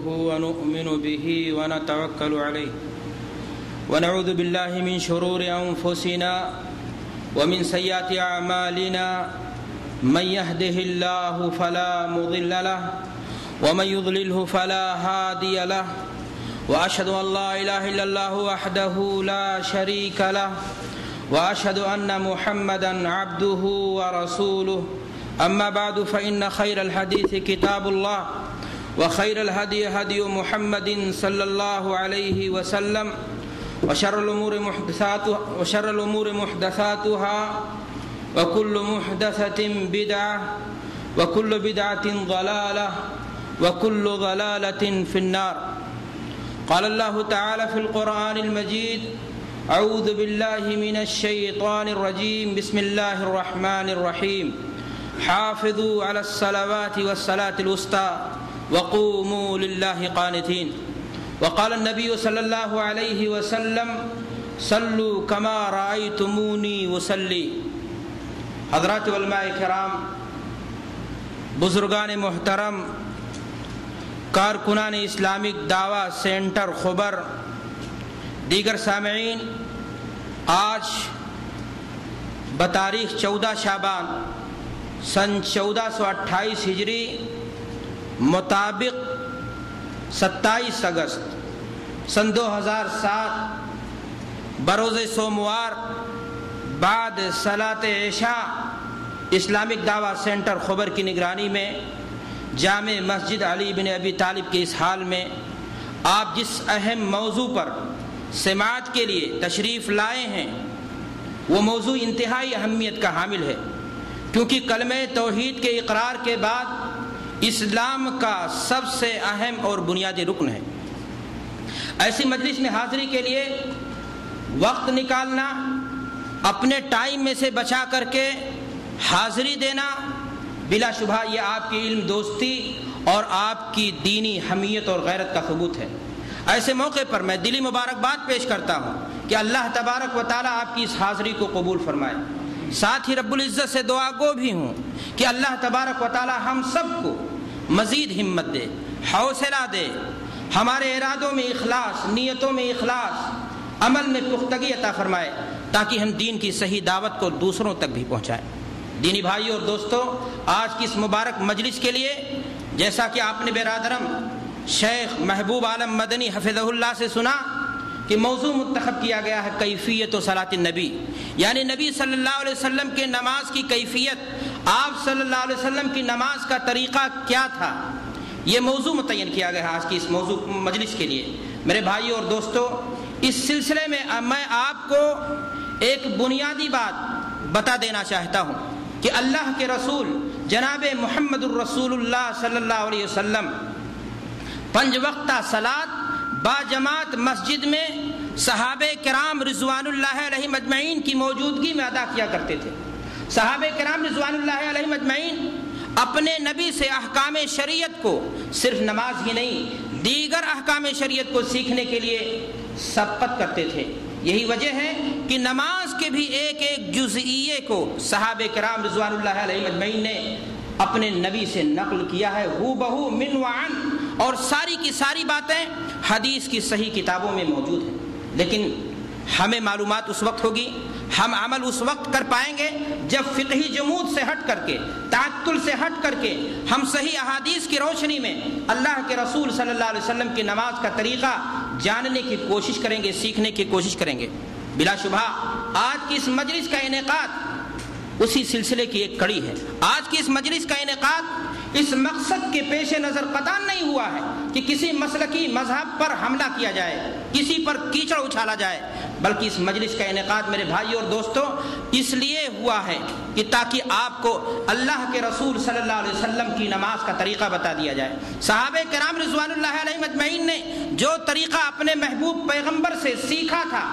ونؤمن به ونتوكل عليه ونعوذ بالله من شرور أنفسنا ومن سيئات أعمالنا من يهده الله فلا مضل له ومن يضلله فلا هادي له وأشهد أن لا إله إلا الله وحده لا شريك له وأشهد أن محمدا عبده ورسوله أما بعد فإن خير الحديث كتاب الله وخير الهدي هدي محمد صلى الله عليه وسلم وشر الأمور محدثاتها وكل محدثة بدعة وكل بدعة ضلالة وكل ضلالة في النار. قال الله تعالى في القرآن المجيد: أعوذ بالله من الشيطان الرجيم بسم الله الرحمن الرحيم حافظوا على الصلوات والصلاة الوسطى وقوموا لله قانتين. وقال النبي صلی اللہ علیہ وسلم: صلوا كما رأيتموني وصلي. حضرات علماء کرام، بزرگان محترم، کارکنان اسلامک دعویٰ سینٹر خبر، دیگر سامعین، آج بتاریخ 14 شعبان سن 1428 ہجری مطابق 27 اگست سن 2007 بروز سوموار بعد صلاۃ عشاء اسلامک دعویٰ سینٹر خبر کی نگرانی میں جامع مسجد علی بن ابی طالب کے اس حال میں آپ جس اہم موضوع پر سماعت کے لیے تشریف لائے ہیں وہ موضوع انتہائی اہمیت کا حامل ہے، کیونکہ کلمہ توحید کے اقرار کے بعد اسلام کا سب سے اہم اور بنیادی رکن ہے۔ ایسی مجلس میں حاضری کے لیے وقت نکالنا، اپنے ٹائم میں سے بچا کر کے حاضری دینا، بلا شبہ یہ آپ کی علم دوستی اور آپ کی دینی حمیت اور غیرت کا ثبوت ہے۔ ایسے موقع پر میں دلی مبارکباد پیش کرتا ہوں کہ اللہ تبارک و تعالیٰ آپ کی اس حاضری کو قبول فرمائے۔ ساتھ ہی رب العزت سے دعا گو بھی ہوں کہ اللہ تبارک و تعالیٰ ہم سب کو مزید ہمت دے، حوصلہ دے، ہمارے ارادوں میں اخلاص، نیتوں میں اخلاص، عمل میں پختگی عطا فرمائے، تاکہ ہم دین کی صحیح دعوت کو دوسروں تک بھی پہنچائیں۔ دینی بھائیوں اور دوستوں، آج کی اس مبارک مجلس کے لیے جیسا کہ آپ نے برادرم شیخ محبوب عالم مدنی حفظہ اللہ سے سنا کہ موضوع منتخب کیا گیا ہے کیفیت و صلاۃ النبی، یعنی نبی صلی اللہ علیہ وسلم کے نماز کی کیفیت، آپ صلی اللہ علیہ وسلم کی نماز کا طریقہ کیا تھا، یہ موضوع متعین کیا گیا ہے آج کی اس موضوع مجلس کے لیے۔ میرے بھائیوں اور دوستوں، اس سلسلے میں میں آپ کو ایک بنیادی بات بتا دینا چاہتا ہوں کہ اللہ کے رسول جناب محمد الرسول اللہ صلی اللہ علیہ وسلم 5 وقتہ صلاۃ با جماعت مسجد میں صحابہ کرام رضوان اللہ علیہم اجمعین کی موجودگی میں ادا کیا کرتے تھے۔ صحابہ کرام رضوان اللہ علیہم اجمعین اپنے نبی سے احکام شریعت کو صرف نماز ہی نہیں، دیگر احکام شریعت کو سیکھنے کے لیے سبقت کرتے تھے۔ یہی وجہ ہے کہ نماز کے بھی ایک ایک جزئیے کو صحابہ کرام رضوان اللہ علیہم اجمعین نے اپنے نبی سے نقل کیا ہے، ہو بہو من وعن، اور ساری کی ساری باتیں حدیث کی صحیح کتابوں میں موجود ہیں۔ لیکن ہمیں معلومات اس وقت ہوگی، ہم عمل اس وقت کر پائیں گے جب فقہی جمود سے ہٹ کر کے، تعطل سے ہٹ کر کے ہم صحیح احادیث کی روشنی میں اللہ کے رسول صلی اللہ علیہ وسلم کی نماز کا طریقہ جاننے کی کوشش کریں گے، سیکھنے کی کوشش کریں گے۔ بلا شبہ آج کی اس مجلس کا انعقاد اسی سلسلے کی ایک کڑی ہے۔ آج کی اس مجلس کا انعقاد اس مقصد کے پیش نظر قطعاً نہیں ہوا ہے کہ کسی مسلکی مذہب پر حملہ کیا جائے، کسی پر کیچڑ اچھالا جائے، بلکہ اس مجلس کا انعقاد میرے بھائیوں اور دوستوں اس لیے ہوا ہے کہ تاکہ آپ کو اللہ کے رسول صلی اللہ علیہ وسلم کی نماز کا طریقہ بتا دیا جائے۔ صحابہ کرام رضوان اللہ علیہم اجمعین نے جو طریقہ اپنے محبوب پیغمبر سے سیکھا تھا،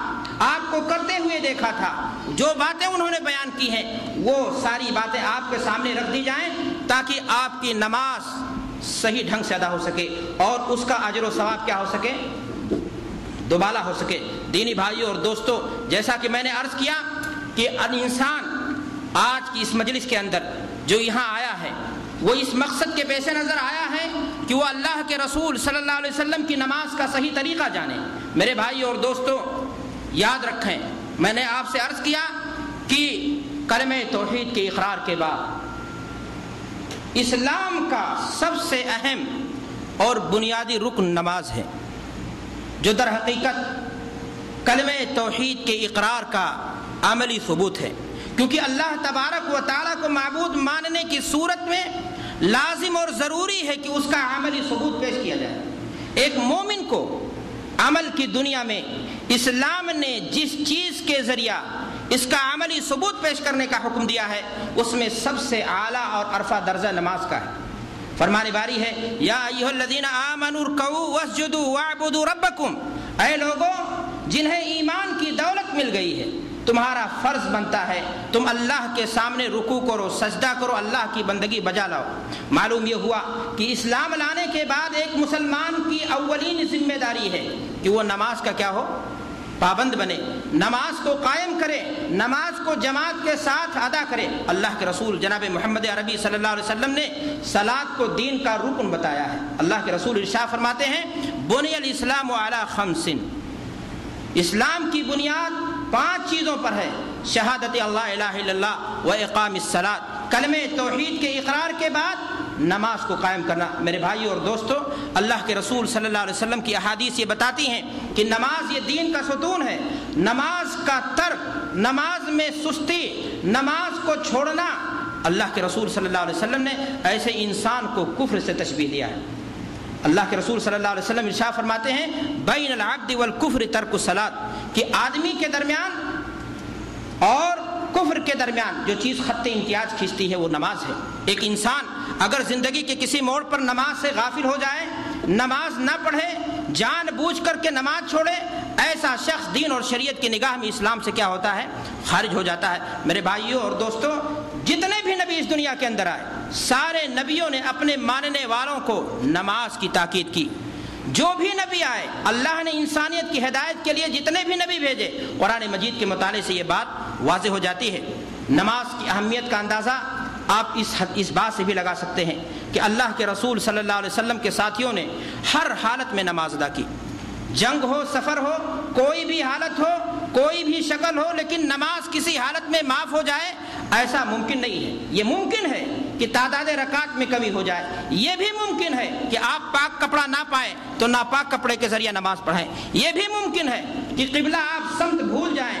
آپ کو کرتے ہوئے دیکھا تھا، جو باتیں انہوں نے بیان کی ہیں، وہ ساری باتیں آپ کے سامنے رکھ دی جائیں تاکہ آپ کی نماز صحیح ڈھنگ سے ادا ہو سکے اور اس کا اجر و ثواب کیا ہو سکے، دوبالا ہو سکے۔ دینی بھائیوں اور دوستوں، جیسا کہ میں نے عرض کیا کہ انسان آج کی اس مجلس کے اندر جو یہاں آیا ہے وہ اس مقصد کے پیش نظر آیا ہے کہ وہ اللہ کے رسول صلی اللہ علیہ وسلم کی نماز کا صحیح طریقہ جانے۔ میرے بھائی اور دوستو، یاد رکھیں، میں نے آپ سے عرض کیا کہ کلمہ توحید کے اقرار کے بعد اسلام کا سب سے اہم اور بنیادی رکن نماز ہے، جو در حقیقت کلمہ توحید کے اقرار کا عملی ثبوت ہے، کیونکہ اللہ تبارک و تعالیٰ کو معبود ماننے کی صورت میں لازم اور ضروری ہے کہ اس کا عملی ثبوت پیش کیا جائے۔ ایک مومن کو عمل کی دنیا میں اسلام نے جس چیز کے ذریعہ اس کا عملی ثبوت پیش کرنے کا حکم دیا ہے، اس میں سب سے اعلیٰ اور عرفہ درجہ نماز کا ہے۔ فرمان باری ہے، یا ایھا الذین آمنوا ارکعوا واسجدوا واعبدوا ربکم، اے لوگوں جنہیں ایمان کی دولت مل گئی ہے، تمہارا فرض بنتا ہے تم اللہ کے سامنے رکوع کرو، سجدہ کرو، اللہ کی بندگی بجا لاؤ۔ معلوم یہ ہوا کہ اسلام لانے کے بعد ایک مسلمان کی اولین ذمہ داری ہے کہ وہ نماز کا کیا ہو، پابند بنے، نماز کو قائم کرے، نماز کو جماعت کے ساتھ ادا کرے۔ اللہ کے رسول جناب محمد عربی صلی اللہ علیہ وسلم نے صلاۃ کو دین کا رکن بتایا ہے۔ اللہ کے رسول ارشاد فرماتے ہیں، بنی الاسلام علی خمس، اسلام کی بنیاد 5 چیزوں پر ہے، شہادت اللہ الہ الا اللہ و اقام الصلاۃ، کلمہ توحید کے اقرار کے بعد نماز کو قائم کرنا۔ میرے بھائی اور دوستو، اللہ کے رسول صلی اللہ علیہ وسلم کی احادیث یہ بتاتی ہیں کہ نماز یہ دین کا ستون ہے۔ نماز کا ترک، نماز میں سستی، نماز کو چھوڑنا، اللہ کے رسول صلی اللہ علیہ وسلم نے ایسے انسان کو کفر سے تشبیہ دیا ہے۔ اللہ کے رسول صلی اللہ علیہ وسلم ارشاد فرماتے ہیں، بین العبد والکفر ترک الصلاۃ، کہ آدمی کے درمیان اور کفر کے درمیان جو چیز خط امتیاز کھینچتی ہے وہ نماز ہے۔ ایک انسان اگر زندگی کے کسی موڑ پر نماز سے غافل ہو جائے، نماز نہ پڑھے، جان بوجھ کر کے نماز چھوڑے، ایسا شخص دین اور شریعت کی نگاہ میں اسلام سے کیا ہوتا ہے، خارج ہو جاتا ہے۔ میرے بھائیوں اور دوستوں، جتنے بھی نبی اس دنیا کے اندر آئے، سارے نبیوں نے اپنے ماننے والوں کو نماز کی تاکید کی۔ جو بھی نبی آئے، اللہ نے انسانیت کی ہدایت کے لیے جتنے بھی نبی بھیجے، قرآن مجید کے مطالعے سے یہ بات واضح ہو جاتی ہے۔ نماز کی اہمیت کا اندازہ آپ اس بات سے بھی لگا سکتے ہیں کہ اللہ کے رسول صلی اللہ علیہ وسلم کے ساتھیوں نے ہر حالت میں نماز ادا کی، جنگ ہو، سفر ہو، کوئی بھی حالت ہو، کوئی بھی شکل ہو، لیکن نماز کسی حالت میں معاف ہو جائے ایسا ممکن نہیں ہے۔ یہ ممکن ہے کہ تعداد رکعات میں کمی ہو جائے، یہ بھی ممکن ہے کہ آپ پاک کپڑا نہ پائیں تو ناپاک کپڑے کے ذریعے نماز پڑھیں، یہ بھی ممکن ہے کہ قبلہ آپ سمت بھول جائیں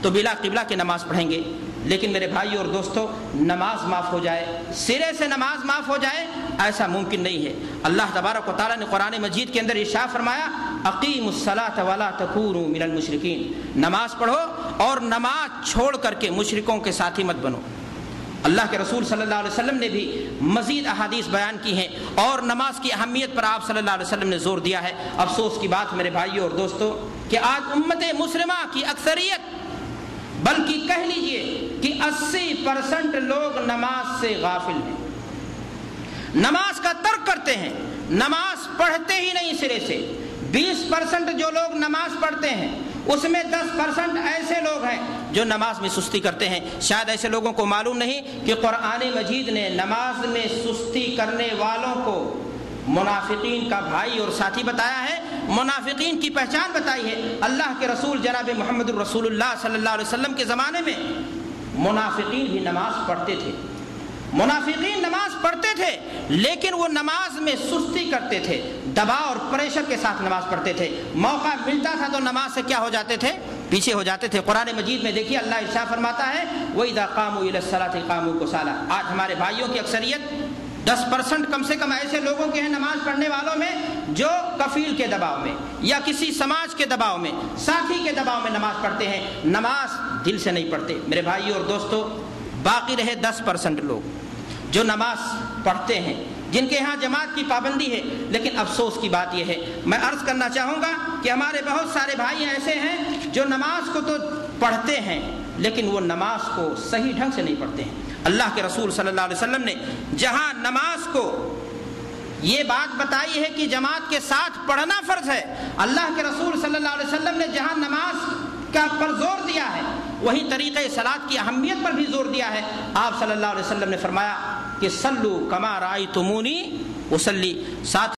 تو بلا قبلہ کی نماز پڑھیں گے۔ لیکن میرے بھائی اور دوستو، نماز معاف ہو جائے، سرے سے نماز معاف ہو جائے، ایسا ممکن نہیں ہے۔ اللہ تبارک و تعالیٰ نے قرآن مجید کے اندر ارشاد فرمایا، اقیموا الصلاۃ ولا تکونوا من المشرکین، نماز پڑھو اور نماز چھوڑ کر کے مشرکوں کے ساتھی مت بنو۔ اللہ کے رسول صلی اللہ علیہ وسلم نے بھی مزید احادیث بیان کی ہیں اور نماز کی اہمیت پر آپ صلی اللہ علیہ وسلم نے زور دیا ہے۔ افسوس کی بات میرے بھائیوں اور دوستو کہ آج امت مسلمہ کی اکثریت، بلکہ کہہ لیجئے کہ 80% لوگ نماز سے غافل ہیں، نماز کا ترک کرتے ہیں، نماز پڑھتے ہی نہیں سرے سے۔ 20% جو لوگ نماز پڑھتے ہیں، اس میں 10% ایسے لوگ ہیں جو نماز میں سستی کرتے ہیں۔ شاید ایسے لوگوں کو معلوم نہیں کہ قرآن مجید نے نماز میں سستی کرنے والوں کو منافقین کا بھائی اور ساتھی بتایا ہے، منافقین کی پہچان بتائی ہے۔ اللہ کے رسول جناب محمد الرسول اللہ صلی اللہ علیہ وسلم کے زمانے میں منافقین بھی نماز پڑھتے تھے، منافقین نماز پڑھتے تھے، لیکن وہ نماز میں سستی کرتے تھے، دباؤ اور پریشر کے ساتھ نماز پڑھتے تھے۔ موقع ملتا تھا تو نماز سے کیا ہو جاتے تھے، پیچھے ہو جاتے تھے۔ قرآن مجید میں دیکھیے اللہ ارشاد فرماتا ہے، وَإِذَا قَامُوا إِلَى الصَّلَاةِ قَامُوا كُسَالَىٰ۔ آج ہمارے بھائیوں کی اکثریت 10% کم سے کم ایسے لوگوں کے ہیں نماز پڑھنے والوں میں جو کفیل کے دباؤ میں یا کسی سماج کے دباؤ میں، ساتھی کے دباؤ میں نماز پڑھتے ہیں، نماز دل سے نہیں پڑھتے۔ میرے بھائیوں اور دوستو، باقی رہے 10% لوگ جو نماز پڑھتے ہیں، جن کے ہاں جماعت کی پابندی ہے، لیکن افسوس کی بات یہ ہے، میں عرض کرنا چاہوں گا کہ ہمارے بہت سارے بھائی ایسے ہیں جو نماز کو تو پڑھتے ہیں لیکن وہ نماز کو صحیح ڈھنگ سے نہیں پڑھتے ہیں۔ اللہ کے رسول صلی اللہ علیہ وسلم نے جہاں نماز کو یہ بات بتائی ہے کہ جماعت کے ساتھ پڑھنا فرض ہے، اللہ کے رسول صلی اللہ علیہ وسلم نے جہاں نماز کا پر زور دیا ہے، وہی طریقہ صلاۃ کی اہمیت پر بھی زور دیا ہے۔ آپ صلی اللہ علیہ وسلم نے فرمایا، کہ سلو کما رأیتمونی اصلی. ساتھ